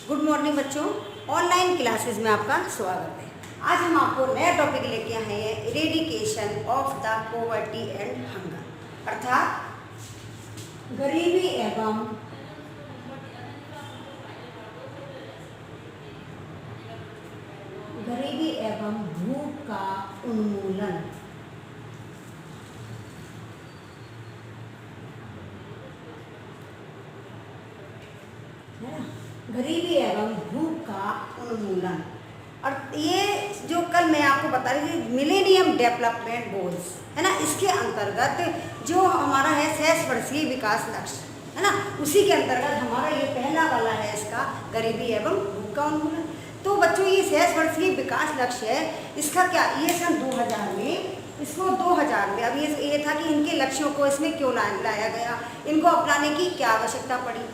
Good morning बच्चों, online classes में आपका स्वागत है। आज हम आपको नया टॉपिक लेके आए हैं, eradication of the poverty and hunger, अर्थात गरीबी एवं भूख का उन्मूलन। गरीबी एवं भूख का उन्मूलन। और ये जो कल मैं आपको बता रही थी मिलेनियम डेवलपमेंट गोल्स है ना, इसके अंतर्गत जो हमारा है 6 वर्षीय विकास लक्ष्य है ना, उसी के अंतर्गत हमारा ये पहला वाला है इसका गरीबी एवं भूख का उन्मूलन। तो बच्चों ये 6 वर्षीय विकास लक्ष्य है, इसका क्या ये सन 2000 में इसको 2000 में अब ये था कि इनके लक्ष्यों को इसमें क्यों लाया गया, इनको अपनाने की क्या आवश्यकता पड़ी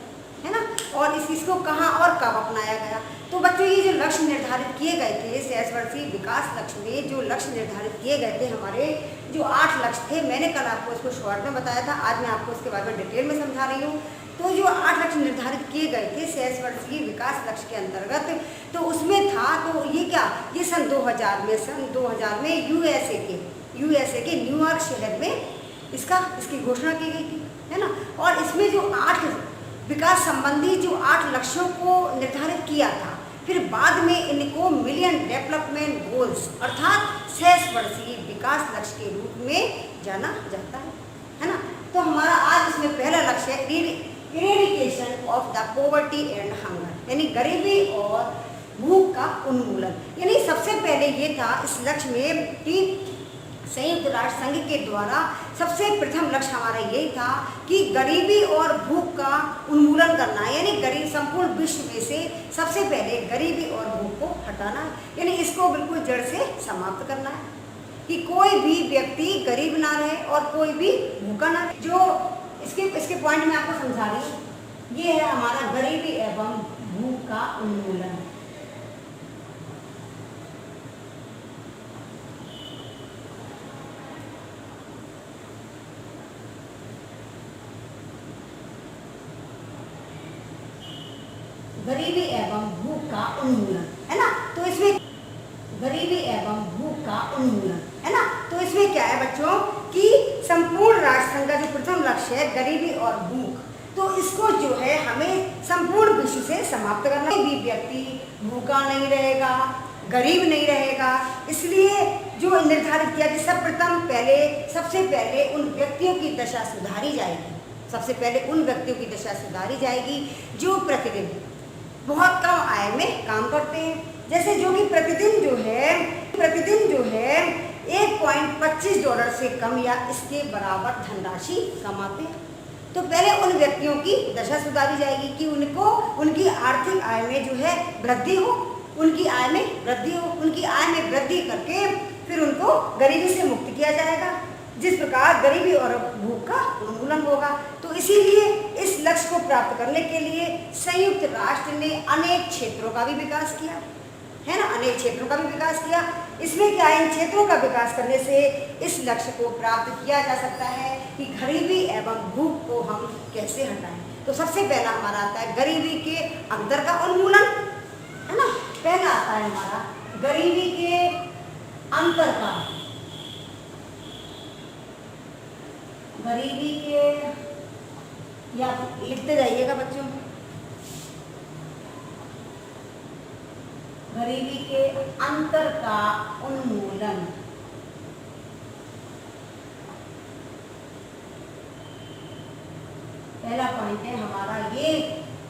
है ना, और इसको कहाँ और कब अपनाया गया। तो बच्चों ये जो लक्ष्य निर्धारित किए गए थे 6 वर्षीय विकास लक्ष्य में, जो लक्ष्य निर्धारित किए गए थे हमारे जो 8 लक्ष्य थे, मैंने कल आपको इसको शॉर्ट में बताया था, आज मैं आपको इसके बारे में डिटेल में समझा रही हूँ। तो जो 8 लक्ष्य निर्धारित किए गए थे 6 वर्षीय विकास लक्ष्य के अंतर्गत, तो उसमें था तो ये क्या ये सन 2000 में यूएसए के न्यूयॉर्क शहर में इसकी घोषणा की गई थी है ना। और इसमें जो 8 विकास संबंधी जो 8 लक्ष्यों को निर्धारित किया था, फिर बाद में इनको मिलियन डेवलपमेंट गोल्स अर्थात 6 वर्षीय विकास लक्ष्य के रूप में जाना जाता है ना। तो हमारा आज इसमें पहला लक्ष्य है eradication of the poverty and hunger, यानी गरीबी और भूख का उन्मूलन। यानी सबसे पहले ये था इस लक्ष्य में कि संयुक्त राष्ट्र संघ के द्वारा सबसे प्रथम लक्ष्य हमारा यही था कि गरीबी और भूख का उन्मूलन करना है, यानी संपूर्ण विश्व में से सबसे पहले गरीबी और भूख को हटाना है, यानी इसको बिल्कुल जड़ से समाप्त करना है कि कोई भी व्यक्ति गरीब ना रहे और कोई भी भूखा ना रहे। जो इसके पॉइंट में आपको समझा रही हूँ, ये है हमारा गरीबी एवं भूख का उन्मूलन। गरीबी एवं भूख का उन्मूलन है ना। तो इसमें गरीबी एवं भूख का उन्मूलन है ना, तो इसमें क्या है बच्चों कि संपूर्ण राष्ट्र संघ का जो प्रथम लक्ष्य है गरीबी और भूख, तो इसको जो है हमें संपूर्ण विश्व से समाप्त करना। कोई भी व्यक्ति भूखा नहीं रहेगा, गरीब नहीं रहेगा, इसलिए जो निर्धारित किया कि सबसे पहले उन व्यक्तियों की दशा सुधारी जाएगी। सबसे पहले उन व्यक्तियों की दशा सुधारी जाएगी जो प्रतिदिन बहुत कम आय में काम करते हैं, जैसे जो कि प्रतिदिन जो है $1.25 से कम या इसके बराबर धनराशि कमाते हैं। तो पहले उन व्यक्तियों की दशा सुधारी जाएगी कि उनको उनकी आर्थिक आय में जो है वृद्धि हो, उनकी आय में वृद्धि करके फिर उनको गरीबी से मुक्त किया जाएगा, जिस प्रकार गरीबी और भूख का उन्मूलन होगा। तो इसीलिए इस लक्ष्य को प्राप्त करने के लिए संयुक्त राष्ट्र ने अनेक क्षेत्रों का भी विकास किया है ना, अनेक क्षेत्रों का भी विकास किया। इसमें क्या है, इन क्षेत्रों का विकास करने से इस लक्ष्य को प्राप्त किया जा सकता है कि गरीबी एवं भूख को हम कैसे हटाएं। तो सबसे पहला हमारा आता है गरीबी के अंतर का उन्मूलन है ना। पहला आता है हमारा गरीबी के अंतर का, गरीबी के, या लिखते जाइएगा बच्चों, गरीबी के अंतर का उन्मूलन। पहला पॉइंट है हमारा ये,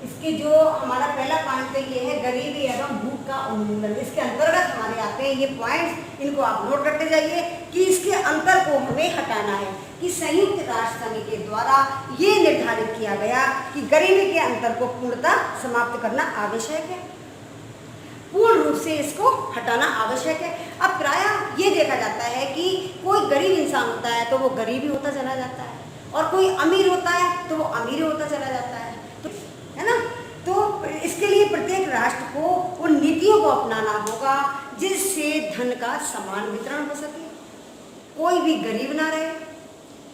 इसके जो हमारा पहला पॉइंट है ये है गरीबी एवं भूख का उन्मूलन। इसके अंतर्गत हमारे आते हैं ये पॉइंट्स, इनको आप नोट करते जाइए कि इसके अंतर को हमें हटाना है कि संयुक्त राष्ट्र संघ के द्वारा ये निर्धारित किया गया कि गरीबी के अंतर को पूर्णतः समाप्त करना आवश्यक है, पूर्ण रूप से इसको हटाना आवश्यक है। अब प्रायः ये देखा जाता है कि कोई गरीब इंसान होता है तो वो गरीब ही होता चला जाता है, और कोई अमीर होता है तो वो अमीर ही होता चला जाता है, तो है ना। तो इसके लिए प्रत्येक राष्ट्र को उन नीतियों को अपनाना होगा जिससे धन का समान वितरण हो सके, कोई भी गरीब ना रहे,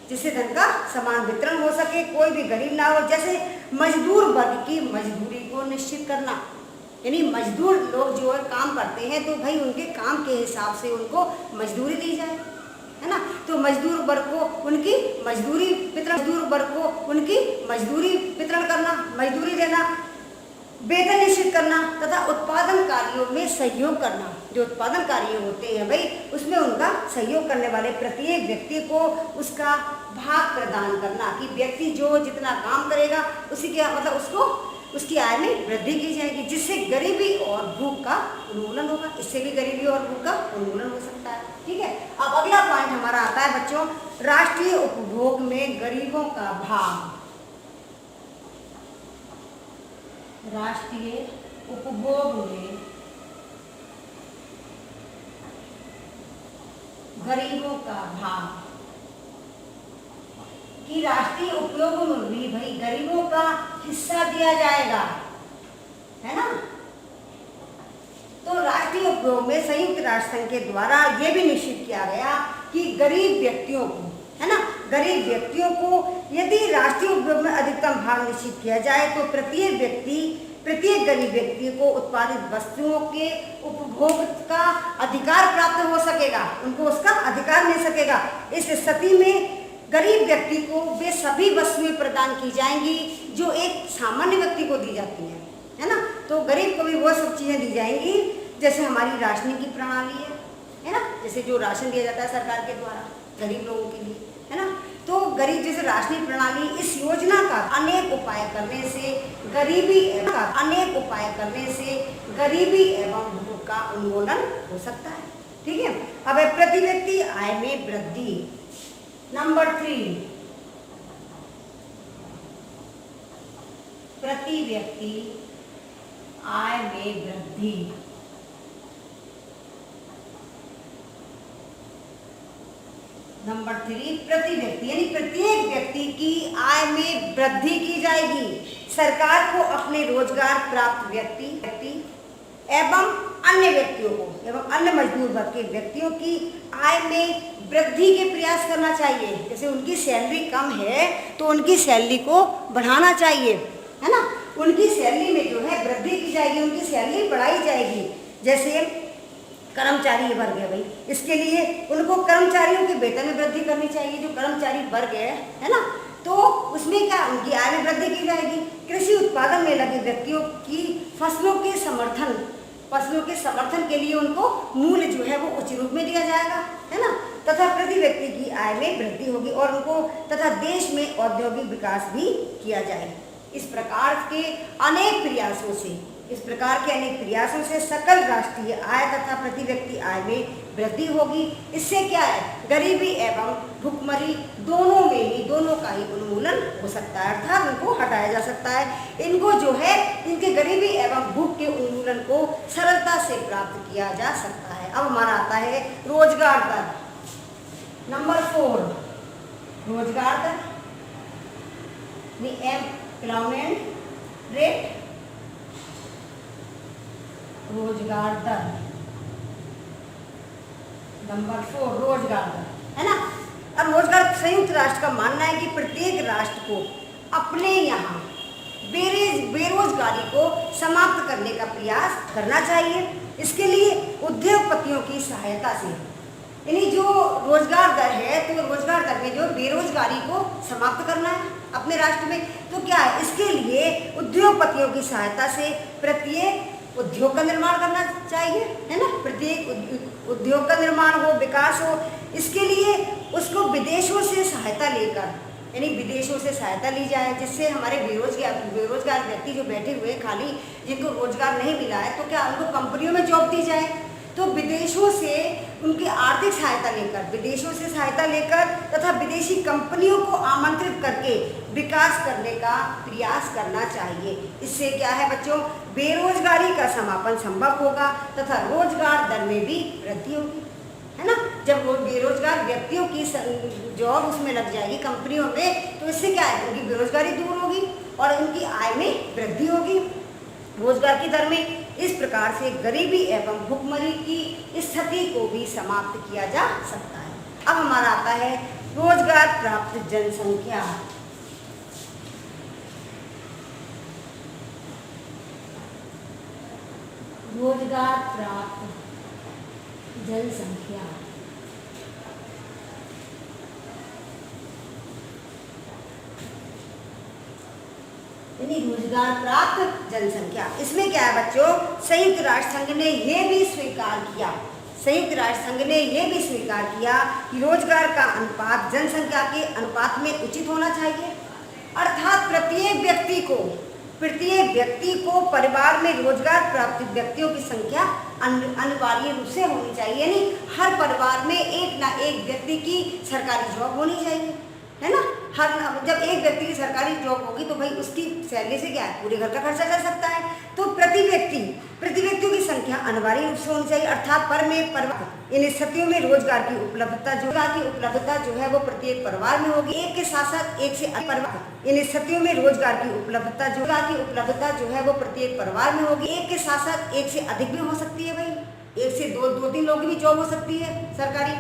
जिससे धन का समान वितरण हो सके, कोई भी गरीब ना हो। जैसे मजदूर वर्ग की मजदूरी को निश्चित करना यानी मजदूर लोग जो है काम करते हैं तो भाई उनके काम के हिसाब से उनको मजदूरी दी जाए, है ना। तो मजदूर वर्ग को उनकी मजदूरी वितरण करना, मजदूरी देना, वेतन निश्चित करना तथा उत्पादन कार्यों में सहयोग करना। जो उत्पादन कार्य होते हैं भाई उसमें उनका सहयोग करने वाले प्रत्येक व्यक्ति को उसका भाग प्रदान करना कि व्यक्ति जो जितना काम करेगा उसी के मतलब उसको उसकी आय में वृद्धि की जाएगी, जिससे गरीबी और भूख का उन्मूलन होगा। इससे भी गरीबी और भूख का उन्मूलन हो सकता है। ठीक है, अब अगला पॉइंट हमारा आता है बच्चों, राष्ट्रीय उपभोग में गरीबों का भाग। राष्ट्रीय उपभोग में गरीबों का भाग कि राष्ट्रीय उपयोग में भी भाई गरीबों का हिस्सा दिया जाएगा, है ना। तो राष्ट्रीय उपयोग में संयुक्त राष्ट्र संघ के द्वारा यह भी निश्चित किया गया कि गरीब व्यक्तियों को, है ना, गरीब व्यक्तियों को यदि राष्ट्रीय उपयोग में अधिकतम भाग निश्चित किया जाए तो प्रत्येक गरीब व्यक्ति को उत्पादित वस्तुओं के उपभोग का अधिकार प्राप्त हो सकेगा, उनको उसका अधिकार मिल सकेगा। इस स्थिति में गरीब व्यक्ति को वे सभी वस्तुएं प्रदान की जाएंगी जो एक सामान्य व्यक्ति को दी जाती हैं, है ना। तो गरीब को भी वो सब चीज़ें दी जाएंगी जैसे हमारी राशनिंग की प्रणाली है ना, जैसे जो राशन दिया जाता है सरकार के द्वारा गरीब लोगों के लिए, है ना। तो गरीब जैसे राशनिंग प्रणाली, इस योजना का अनेक उपाय करने से गरीबी एवं भूख का उन्मूलन हो सकता है। ठीक है, अब प्रति व्यक्ति आय में वृद्धि। नंबर 3, प्रति व्यक्ति आय में वृद्धि। नंबर 3, प्रति व्यक्ति यानी प्रत्येक व्यक्ति की आय में वृद्धि की जाएगी। सरकार को अपने रोजगार प्राप्त व्यक्ति एवं अन्य व्यक्तियों को एवं अन्य मजदूर वर्ग के व्यक्तियों की आय में वृद्धि के प्रयास करना चाहिए। जैसे उनकी सैलरी कम है तो उनकी सैलरी को बढ़ाना चाहिए, है ना। उनकी सैलरी में जो है वृद्धि की जाएगी, उनकी सैलरी बढ़ाई जाएगी। जैसे कर्मचारी वर्ग है भाई, इसके लिए उनको कर्मचारियों के वेतन में वृद्धि करनी चाहिए। जो कर्मचारी वर्ग है ना, तो उसमें क्या उनकी आय में वृद्धि की जाएगी। कृषि उत्पादन में लगे व्यक्तियों की फसलों के समर्थन के लिए उनको मूल्य जो है वो उचित रूप में दिया जाएगा, है ना। तथा प्रति व्यक्ति की आय में वृद्धि होगी और उनको तथा देश में औद्योगिक विकास भी किया जाएगा। इस प्रकार के अनेक प्रयासों से सकल राष्ट्रीय आय तथा प्रति व्यक्ति आय में वृद्धि होगी। इससे क्या है, गरीबी एवं भुखमरी दोनों का ही उन्मूलन हो सकता है, अर्थात उनको हटाया जा सकता है। इनको जो है इनके गरीबी एवं भूख के उन्मूलन को सरलता से प्राप्त किया जा सकता है। अब हमारा आता है रोजगार दर। नंबर 4, रोजगार दर, एम्प्लॉयमेंट रेट, रोजगार दर। नंबर 4, रोजगार दर, है ना। अब रोजगार संयुक्त राष्ट्र का मानना है कि प्रत्येक राष्ट्र को अपने यहाँ बेरोजगारी को समाप्त करने का प्रयास करना चाहिए। इसके लिए उद्योगपतियों की सहायता से, यानी जो रोजगार दर है तो रोजगार दर में जो बेरोजगारी को समाप्त करना है अपने राष्ट्र में, तो क्या है, इसके लिए उद्योगपतियों की सहायता से प्रत्येक उद्योग का निर्माण करना चाहिए, है ना। प्रत्येक उद्योग का निर्माण हो, विकास हो। इसके लिए उसको विदेशों से सहायता लेकर, यानी विदेशों से सहायता ली जाए, जिससे हमारे बेरोजगार व्यक्ति जो बैठे हुए खाली, जिनको रोजगार नहीं मिला है, तो क्या उनको कंपनियों में जॉब दी जाए। तो विदेशों से उनकी आर्थिक सहायता लेकर तथा विदेशी कंपनियों को आमंत्रित करके विकास करने का प्रयास करना चाहिए। इससे क्या है बच्चों, बेरोजगारी का समापन संभव होगा तथा रोजगार दर में भी वृद्धि होगी, है ना। जब वो बेरोजगार व्यक्तियों की जॉब उसमें लग जाएगी कंपनियों में, तो इससे क्या है, उनकी बेरोजगारी दूर होगी और उनकी आय में वृद्धि होगी रोजगार की दर में। इस प्रकार से गरीबी एवं भुखमरी की स्थिति को भी समाप्त किया जा सकता है। अब हमारा आता है रोजगार प्राप्त जनसंख्या। रोजगार प्राप्त जनसंख्या यानी रोजगार प्राप्त जनसंख्या। इसमें क्या है बच्चों, संयुक्त राष्ट्र संघ ने यह भी स्वीकार किया, संयुक्त राष्ट्र संघ ने यह भी स्वीकार किया कि रोजगार का अनुपात जनसंख्या के अनुपात में उचित होना चाहिए। अर्थात प्रत्येक व्यक्ति को परिवार में रोजगार प्राप्त व्यक्तियों की संख्या अनिवार्य रूप से होनी चाहिए। यानी हर परिवार में एक ना एक व्यक्ति की सरकारी जॉब होनी चाहिए, है ना। हर जब एक व्यक्ति की सरकारी जॉब होगी तो भाई उसकी सैलरी से क्या है, पूरे घर का खर्चा चल सकता है। तो प्रति व्यक्तियों की संख्या अनिवार्य रूप से होनी चाहिए। अर्थात इन स्थितियों में रोजगार की उपलब्धता जो है वो प्रत्येक परिवार में होगी। एक के साथ साथ एक से अधिक इन स्थितियों में रोजगार की उपलब्धता जो है वो प्रत्येक परिवार में होगी। एक के साथ साथ एक से अधिक भी हो सकती है भाई, एक से दो तीन लोग की भी जॉब हो सकती है सरकारी।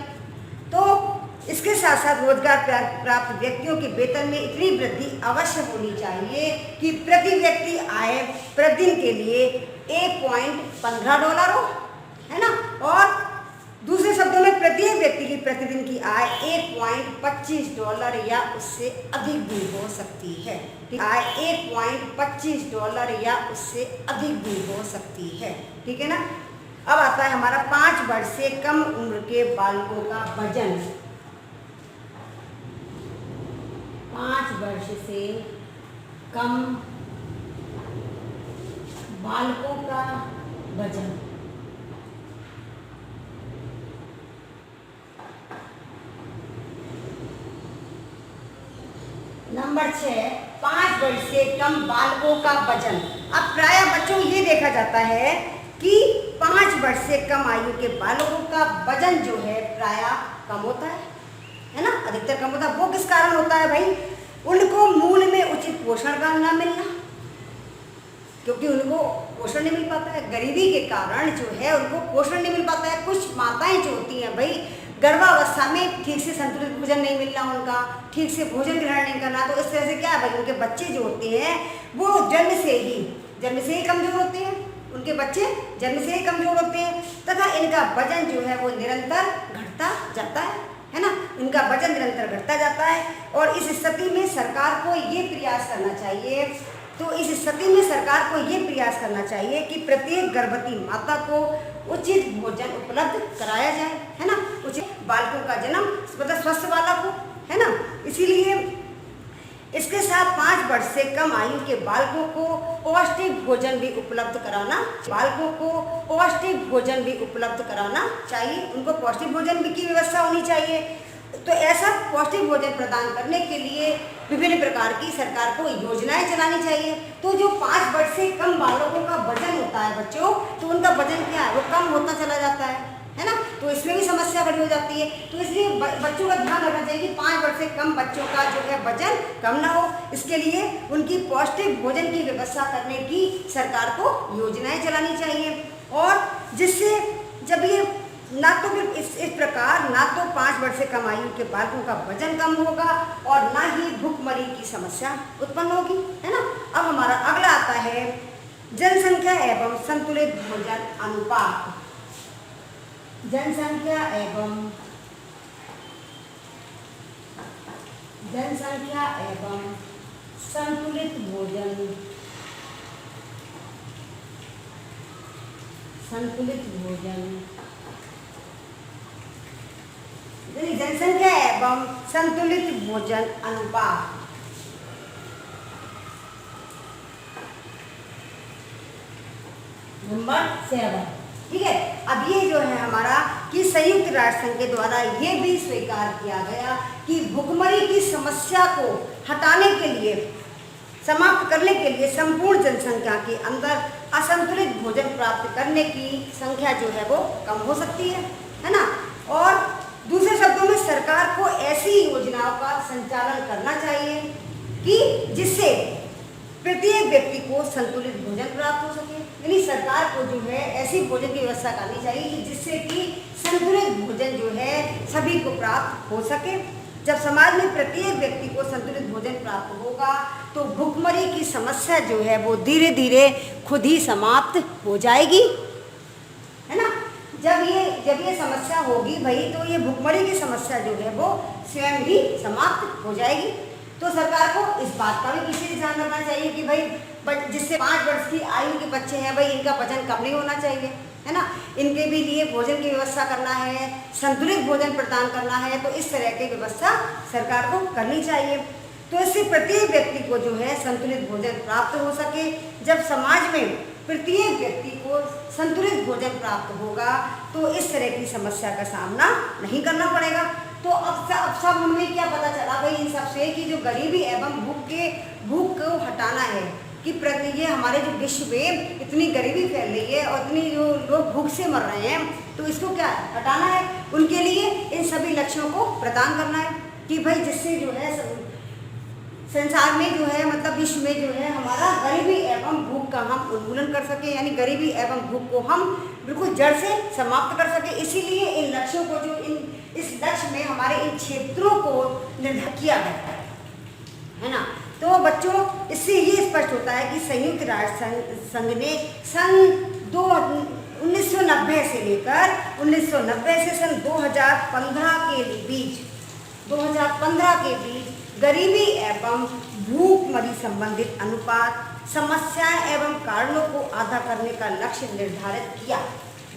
तो इसके साथ साथ रोजगार प्राप्त व्यक्तियों के वेतन में इतनी वृद्धि अवश्य होनी चाहिए कि प्रति व्यक्ति आय प्रतिदिन के लिए $1.15 हो, है ना। और दूसरे शब्दों में प्रत्येक व्यक्ति की प्रतिदिन की आय $1.25 या उससे अधिक भी हो सकती है। आय $1.25 या उससे अधिक भी हो सकती है, ठीक है ना। अब आता है हमारा 5 वर्ष से कम उम्र के बालकों का वजन। 5 वर्ष से कम बालकों का वजन। नंबर 6, 5 वर्ष से कम बालकों का वजन। अब प्राय बच्चों ये देखा जाता है कि 5 वर्ष से कम आयु के बालकों का वजन जो है प्राय कम होता है ना, अधिकतर कम होता है। वो किस कारण होता है भाई, उनको मूल में उचित पोषण का ना मिलना, क्योंकि उनको पोषण नहीं मिल पाता है। गरीबी के कारण जो है उनको पोषण नहीं मिल पाता है। कुछ माताएं जो होती हैं भाई गर्भावस्था में ठीक से संतुलित भोजन नहीं मिलना, उनका ठीक से भोजन ग्रहण नहीं करना, तो इस तरह से क्या है भाई उनके बच्चे जो होते हैं वो जन्म से ही कमजोर होते हैं। उनके बच्चे जन्म से ही कमजोर होते हैं तथा इनका वजन जो है वो निरंतर घटता जाता है ना। इनका वजन निरंतर घटता जाता है। और इस स्थिति में सरकार को ये प्रयास करना चाहिए कि प्रत्येक गर्भवती माता को उचित भोजन उपलब्ध कराया जाए, है ना। उचित बालकों का जन्म मतलब स्वस्थ बालक हो, है ना। इसीलिए इसके साथ 5 वर्ष से कम आयु के बालकों को पौष्टिक भोजन भी उपलब्ध कराना चाहिए। उनको पौष्टिक भोजन की व्यवस्था होनी चाहिए। तो ऐसा पौष्टिक भोजन प्रदान करने के लिए विभिन्न प्रकार की सरकार को योजनाएं चलानी चाहिए। तो जो 5 वर्ष से कम बालकों का वजन होता है बच्चों, तो उनका वजन क्या है वो कम होता चला जाता है ना। तो इसमें भी समस्या खड़ी हो जाती है। तो इसलिए बच्चों का ध्यान रखना चाहिए कि 5 वर्ष से कम बच्चों का जो है वजन कम ना हो। इसके लिए उनकी पौष्टिक भोजन की व्यवस्था करने की सरकार को योजनाएं चलानी चाहिए। और जिससे जब ये ना तो फिर इस प्रकार ना तो 5 वर्ष से कम आयु के बालकों का वजन कम होगा और ना ही भूखमरी की समस्या उत्पन्न होगी, है ना। अब हमारा अगला आता है जनसंख्या एवं संतुलित भोजन अनुपात। जनसंख्या एवं संतुलित भोजन जनसंख्या एवं संतुलित भोजन अनुपात। नंबर 7, ठीक है। अब ये जो है हमारा कि संयुक्त राष्ट्र संघ के द्वारा ये भी स्वीकार किया गया कि भुखमरी की समस्या को हटाने के लिए, समाप्त करने के लिए संपूर्ण जनसंख्या के अंदर असंतुलित भोजन प्राप्त करने की संख्या जो है वो कम हो सकती है ना। और दूसरे शब्दों में सरकार को ऐसी योजनाओं का संचालन करना चाहिए कि जिससे प्रत्येक व्यक्ति को संतुलित भोजन प्राप्त हो सके। यानी सरकार को जो है ऐसी भोजन की व्यवस्था करनी चाहिए कि जिससे कि संतुलित भोजन जो है सभी को प्राप्त हो सके। जब समाज में प्रत्येक व्यक्ति को संतुलित भोजन प्राप्त होगा तो भूखमरी की समस्या जो है वो धीरे धीरे खुद ही समाप्त हो जाएगी, जब ये समस्या होगी भाई, तो ये भुखमरी की समस्या जो है वो स्वयं ही समाप्त हो जाएगी। तो सरकार को इस बात का भी विशेष ध्यान रखना चाहिए कि भाई जिससे 5 वर्ष की आयु के बच्चे हैं भाई, इनका वजन कम नहीं होना चाहिए, है ना। इनके भी लिए भोजन की व्यवस्था करना है, संतुलित भोजन प्रदान करना है। तो इस तरह की व्यवस्था सरकार को करनी चाहिए। तो इससे प्रत्येक व्यक्ति को जो है संतुलित भोजन प्राप्त हो सके। जब समाज में प्रत्येक व्यक्ति को संतुलित भोजन प्राप्त होगा तो इस तरह की समस्या का सामना नहीं करना पड़ेगा। तो अब सब हमें क्या पता चला भाई इन सबसे कि जो गरीबी एवं भूख को हटाना है कि ये हमारे जो विश्व में इतनी गरीबी फैल रही है और इतनी जो लोग भूख से मर रहे हैं, तो इसको क्या हटाना है। उनके लिए इन सभी लक्ष्यों को प्रदान करना है कि भाई जिससे जो है संसार में जो है मतलब विश्व में जो है हमारा गरीबी एवं भूख का हम उन्मूलन कर सके, यानी गरीबी एवं भूख को हम बिल्कुल जड़ से समाप्त कर सके। इसीलिए इन लक्ष्यों को जो इस लक्ष्य में हमारे इन क्षेत्रों को निर्धारित किया गया है ना। तो बच्चों, इससे ये स्पष्ट होता है कि संयुक्त राष्ट्र संघ ने सन 1990 से लेकर 1990 से सन 2015 के बीच गरीबी एवं भूखमरी संबंधित अनुपात, समस्याएं एवं कारणों को आधा करने का लक्ष्य निर्धारित किया,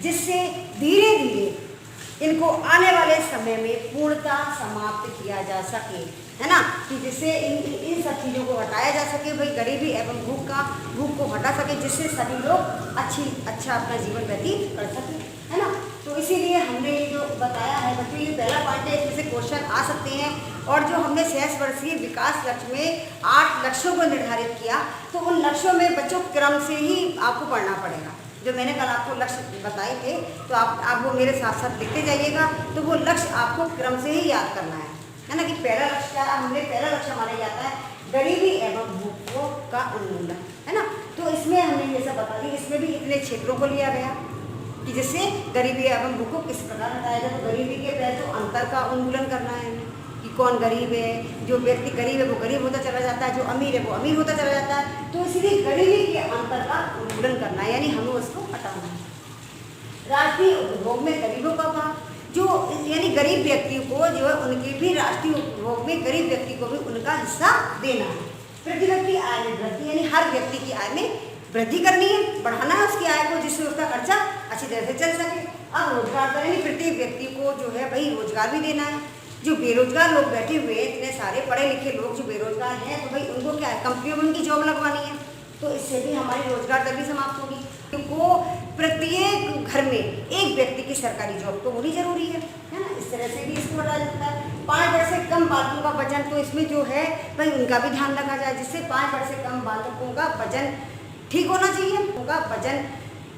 जिससे धीरे धीरे इनको आने वाले समय में पूर्णतः समाप्त किया जा सके, है ना। कि जिससे इन सब चीज़ों को हटाया जा सके भाई, गरीबी एवं भूख को हटा सके, जिससे सभी लोग अच्छा अपना जीवन व्यतीत कर सकें, है ना। तो इसीलिए हमने ये जो बताया है बच्चों, ये पहला पार्ट है, इसमें से क्वेश्चन आ सकते हैं। और जो हमने 6 वर्षीय विकास लक्ष्य में 8 लक्ष्यों को निर्धारित किया, तो उन लक्ष्यों में बच्चों क्रम से ही आपको पढ़ना पड़ेगा। जो मैंने कल आपको लक्ष्य बताए थे, तो आप वो मेरे साथ साथ लिखते जाइएगा। तो वो लक्ष्य आपको क्रम से ही याद करना है ना। कि पहला लक्ष्य क्या, पहला लक्ष्य हमारा ये आता है गरीबी एवं भूखों का उन्मूलन, है ना। तो इसमें हमने ये सब बता दी। इसमें भी इतने क्षेत्रों को लिया गया कि जिससे गरीबी एवं भूख को किस प्रकार हटाया जाए। तो गरीबी के पहले तो अंतर का उन्मूलन करना है कि कौन गरीब है। जो व्यक्ति गरीब है वो गरीब होता चला जाता है, जो अमीर है वो अमीर होता चला जाता है। तो इसलिए गरीबी के अंतर का उन्मूलन करना है, यानी हमें उसको हटाना है। राष्ट्रीय उपभोग में गरीबों का भाग, जो यानी गरीब व्यक्ति को जो है उनके भी राष्ट्रीय उपभोग में गरीब व्यक्ति को भी उनका हिस्सा देना है। प्रति व्यक्ति आय में वृद्धि, यानी हर व्यक्ति की आय में वृद्धि करनी है, बढ़ाना है उसकी आय को, जिससे उसका खर्चा अच्छी तरह से चल सके। अब रोजगार का, यानी प्रत्येक व्यक्ति को जो है भाई रोजगार भी देना है। जो बेरोजगार लोग बैठे हुए हैं, इतने सारे पढ़े लिखे लोग जो बेरोजगार हैं, तो भाई उनको क्या है, कंपनियों में उनकी जॉब लगवानी है। तो इससे भी हमारी रोजगार दर भी समाप्त होगी। उनको प्रत्येक घर में एक व्यक्ति की सरकारी जॉब तो होनी जरूरी है ना। इस तरह से भी इसको हटाया जाता है। 5 वर्ष से कम बालकों का वजन, तो इसमें जो है भाई उनका भी ध्यान रखा जाए, जिससे 5 वर्ष से कम बालकों का वजन ठीक होना चाहिए, उनका वजन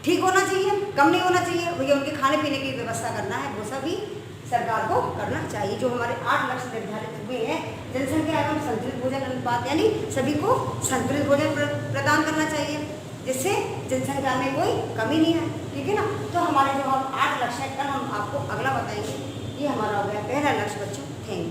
ठीक होना चाहिए, कम नहीं होना चाहिए। भैया उनके खाने पीने की व्यवस्था करना है, वो सभी सरकार को करना चाहिए। जो हमारे 8 लक्ष्य निर्धारित हुए हैं, जनसंख्या एवं संतुलित भोजन अनुपात, यानी सभी को संतुलित भोजन प्रदान करना चाहिए, जिससे जनसंख्या में कोई कमी नहीं है, ठीक है ना। तो हमारे जो हम 8 लक्ष्य हैं, कल हम आपको अगला बताएंगे। ये हमारा हो गया पहला लक्ष्य बच्चों। Thank you.